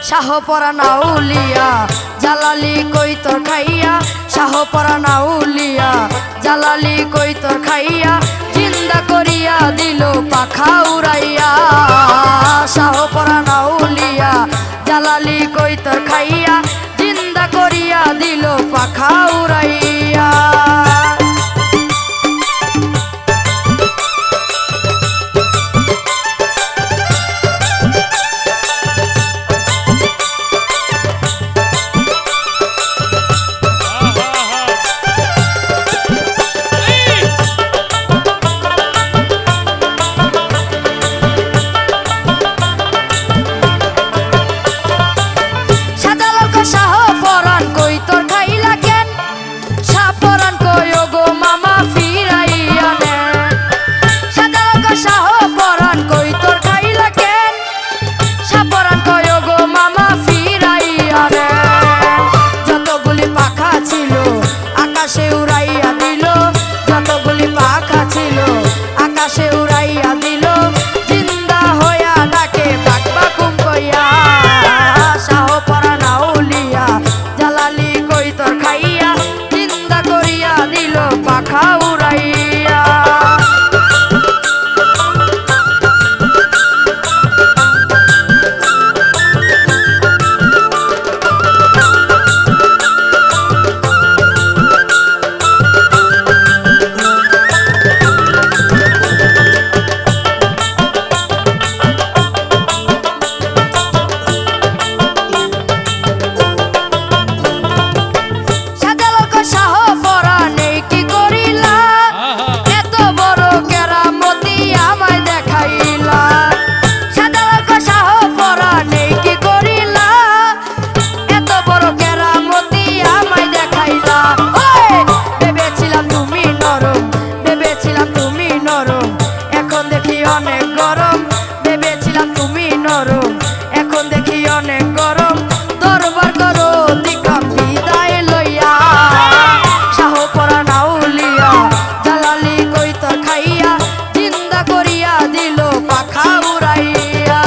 শাহপরা নাউলিয়া জালালি কই তোর খাইয়া, শাহপরা নাউলিয়া জালালি কই তোর খাইয়া, জিন্দা করিয়া দিল পাখা উড়াইয়া। শাহপরা নাউলিয়া জালালি কই তোর খাইয়া, জিন্দা করিয়া দিল পাখা উড়াইয়া। আকাশে উড়াইয়া দিল, যতগুলি পাখা ছিল আকাশে উড়াইয়া দিল, জিন্দা হইয়া ডাকে বাকবাকুম কইয়া। শাহপরা নাউলিয়া জালালি কই তোর খাইয়া, জিন্দা করিয়া দিল পাখা উড়াইয়া। অনেক গরম ভেবেছিলাম তুমি নরম, এখন দেখি অনেক গরম, দরবার করো দিকাম বিদায় লইয়া। শাহপরা নাউলিয়া জালালি কই তোর খাইয়া, জিন্দা করিয়া দিল পাখা উড়াইয়া।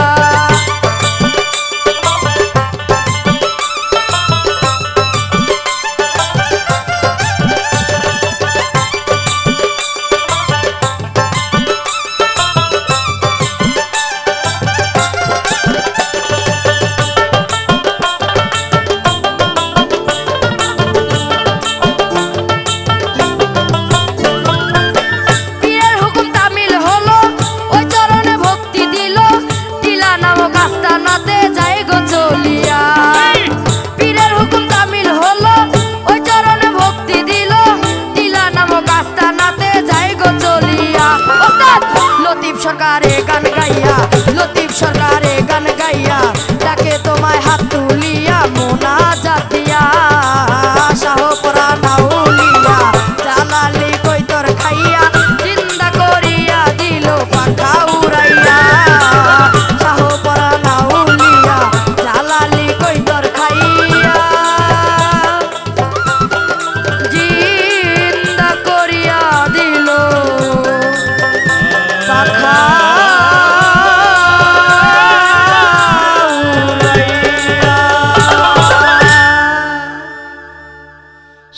সরকারে গান গাইয়া, লতিফ সরকারে গান গাইয়া, ডাকে তোমায় হাত তুলিয়া মোনা জাতিয়া। শাহপরা নাউলিয়া জালালি কই তোর খাইয়া, জিন্দা করিয়া দিল পাখা উড়াইয়া। শাহপরা নাউলিয়া জালালি কই তোর খাইয়া, জিন্দা করিয়া দিল পাখা।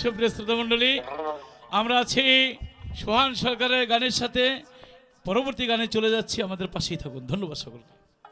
সুপ্রিয় শ্রোতা মণ্ডলী, আমরা আছি সোহান সরকারের গানের সাথে, পরবর্তী গানে চলে যাচ্ছি, আমাদের পাশেই থাকুন। ধন্যবাদ সকলকে।